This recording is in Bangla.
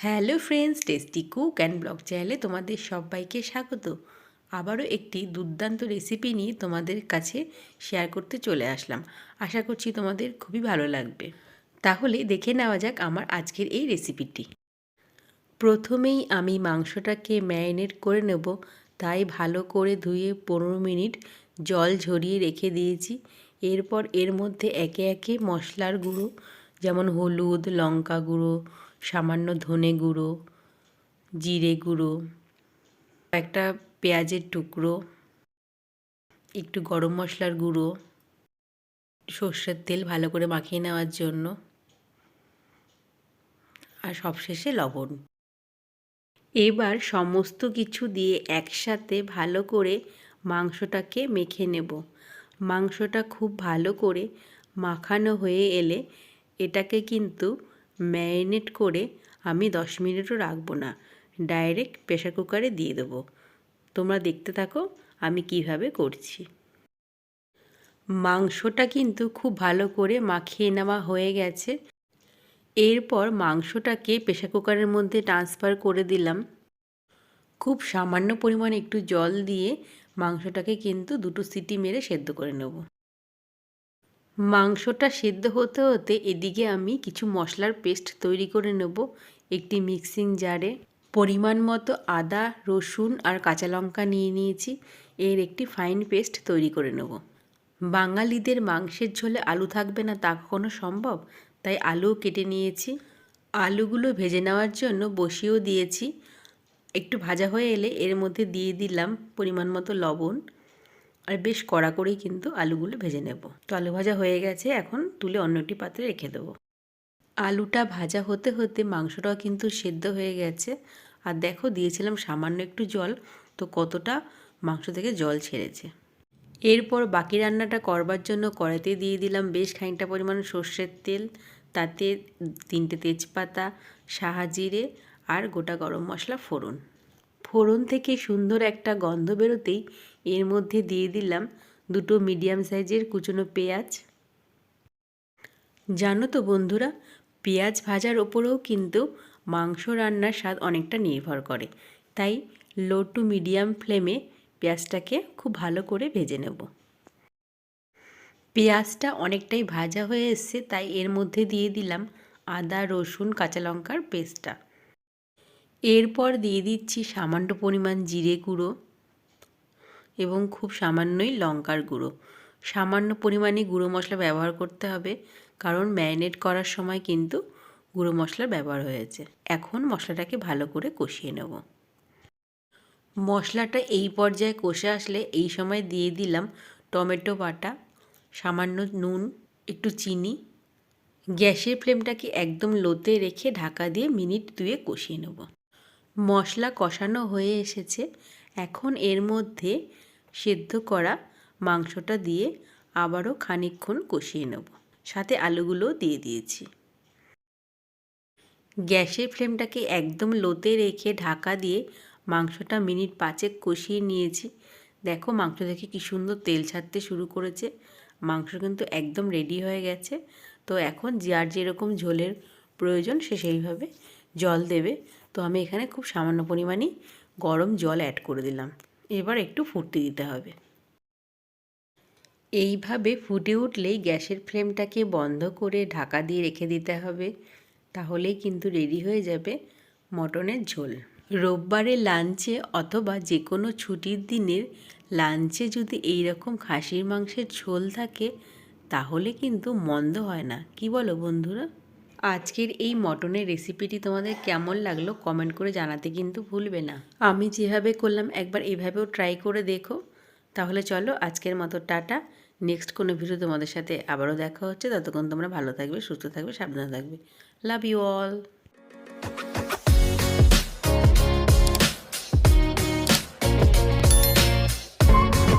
Hello friends, tasty cook and blog চ্যানেলে তোমাদের সবাইকে স্বাগত। আবারও একটি দুর্দান্ত রেসিপি নিয়ে তোমাদের কাছে শেয়ার করতে চলে আসলাম। আশা করছি তোমাদের খুবই ভালো লাগবে। তাহলে দেখে নেওয়া যাক আমার আজকের এই রেসিপিটি। প্রথমেই আমি মাংসটাকে ম্যারিনেট করে নেব, তাই ভালো করে ধুয়ে 15 মিনিট জল ঝরিয়ে রেখে দিয়েছি। এরপর এর মধ্যে একে একে মশলার গুঁড়ো, যেমন হলুদ, লঙ্কা গুঁড়ো, সামান্য ধনে গুঁড়ো, জিরে গুঁড়ো, একটা পেঁয়াজের টুকরো, একটু গরম মশলার গুঁড়ো, সর্ষের তেল ভালো করে মাখিয়ে নেওয়ার জন্য, আর সবশেষে লবণ। এবার সমস্ত কিছু দিয়ে একসাথে ভালো করে মাংসটাকে মেখে নেব। মাংসটা খুব ভালো করে মাখানো হয়ে এলে এটাকে কিন্তু ম্যারিনেট করে আমি 10 মিনিটও রাখবো না, ডাইরেক্ট প্রেসার কুকারে দিয়ে দেবো। তোমরা দেখতে থাকো আমি কিভাবে করছি। মাংসটা কিন্তু খুব ভালো করে মাখিয়ে নেওয়া হয়ে গেছে। এরপর মাংসটাকে প্রেসার কুকারের মধ্যে ট্রান্সফার করে দিলাম। খুব সামান্য পরিমাণে একটু জল দিয়ে মাংসটাকে কিন্তু 2 সিটি মেরে সেদ্ধ করে নেব। মাংসটা সেদ্ধ হতে হতে এদিকে আমি কিছু মশলার পেস্ট তৈরি করে নেব। একটি মিক্সিং জারে পরিমাণ মতো আদা, রসুন আর কাঁচা লঙ্কা নিয়ে নিয়েছি। এর একটি ফাইন পেস্ট তৈরি করে নেব। বাঙালিদের মাংসের ঝোলে আলু থাকবে না তা কখনো সম্ভব? তাই আলুও কেটে নিয়েছি। আলুগুলো ভেজে নেওয়ার জন্য বসিয়েও দিয়েছি। একটু ভাজা হয়ে এলে এর মধ্যে দিয়ে দিলাম পরিমাণ মতো লবণ, আর বেশ কড়া করেই কিন্তু আলুগুলো ভেজে নেব। তো আলু ভাজা হয়ে গেছে, এখন তুলে অন্য একটি পাত্রে রেখে দেবো। আলুটা ভাজা হতে হতে মাংসটাও কিন্তু সেদ্ধ হয়ে গেছে। আর দেখো দিয়েছিলাম সামান্য একটু জল, তো কতটা মাংস থেকে জল ছেড়েছে। এরপর বাকি রান্নাটা করবার জন্য কড়াইতে দিয়ে দিলাম বেশ খানিকটা পরিমাণ সর্ষের তেল, তাতে 3টে তেজপাতা, সাহাজিরে আর গোটা গরম মশলা ফোড়ন। ফোড়ন থেকে সুন্দর একটা গন্ধ বেরোতেই এর মধ্যে দিয়ে দিলাম 2টো মিডিয়াম সাইজের কুচনো পেঁয়াজ। জানো তো বন্ধুরা, পেঁয়াজ ভাজার ওপরেও কিন্তু মাংস রান্নার স্বাদ অনেকটা নির্ভর করে। তাই লো টু মিডিয়াম ফ্লেমে পেঁয়াজটাকে খুব ভালো করে ভেজে নেব। পেঁয়াজটা অনেকটাই ভাজা হয়ে এসছে, তাই এর মধ্যে দিয়ে দিলাম আদা, রসুন, কাঁচা লঙ্কার পেস্টটা। এরপর দিয়ে দিচ্ছি সামান্য পরিমাণ জিরে গুঁড়ো এবং খুব সামান্যই লঙ্কার গুঁড়ো। সামান্য পরিমাণে গুঁড়ো মশলা ব্যবহার করতে হবে, কারণ ম্যারিনেট করার সময় কিন্তু গুঁড়ো মশলার ব্যবহার হয়েছে। এখন মশলাটাকে ভালো করে কষিয়ে নেব। মশলাটা এই পর্যায়ে কষে আসলে এই সময় দিয়ে দিলাম টমেটো বাটা, সামান্য নুন, একটু চিনি। গ্যাসের ফ্লেমটাকে একদম লোতে রেখে ঢাকা দিয়ে মিনিট 2 কষিয়ে নেব। মশলা কষানো হয়ে এসেছে, এখন এর মধ্যে সেদ্ধ করা মাংসটা দিয়ে আবারও খানিকক্ষণ কষিয়ে নেব। সাথে আলুগুলোও দিয়ে দিয়েছি। গ্যাসের ফ্লেমটাকে একদম লোতে রেখে ঢাকা দিয়ে মাংসটা মিনিট 5 কষিয়ে নিয়েছি। দেখো মাংস থেকে কি সুন্দর তেল ছাড়তে শুরু করেছে। মাংস কিন্তু একদম রেডি হয়ে গেছে। তো এখন যার যেরকম ঝোলের প্রয়োজন সে সেইভাবে জল দেবে। তো আমি এখানে খুব সামান্য পরিমাণেই গরম জল অ্যাড করে দিলাম। এবার একটু ফুটতে দিতে হবে। এইভাবে ফুটে উঠলেই গ্যাসের ফ্লেমটাকে বন্ধ করে ঢাকা দিয়ে রেখে দিতে হবে। তাহলেই কিন্তু রেডি হয়ে যাবে মটনের ঝোল। রোববারের লাঞ্চে অথবা যে কোনো ছুটির দিনের লাঞ্চে যদি এই রকম খাসির মাংসের ঝোল থাকে তাহলে কিন্তু মন্দ হয় না। কি বলো বন্ধুরা? আজকের এই মটনের রেসিপিটি তোমাদের কেমন লাগলো কমেন্ট করে জানাতে কিন্তু ভুলবে না। আমি যেভাবে করলাম একবার এভাবেও ট্রাই করে দেখো। তাহলে চলো আজকের মতো টাটা। নেক্সট কোনো ভিডিও তোমাদের সাথে আবারও দেখা হচ্ছে। ততক্ষণ তোমরা ভালো থাকবে, সুস্থ থাকবে, সাবধানে থাকবে। Love you all.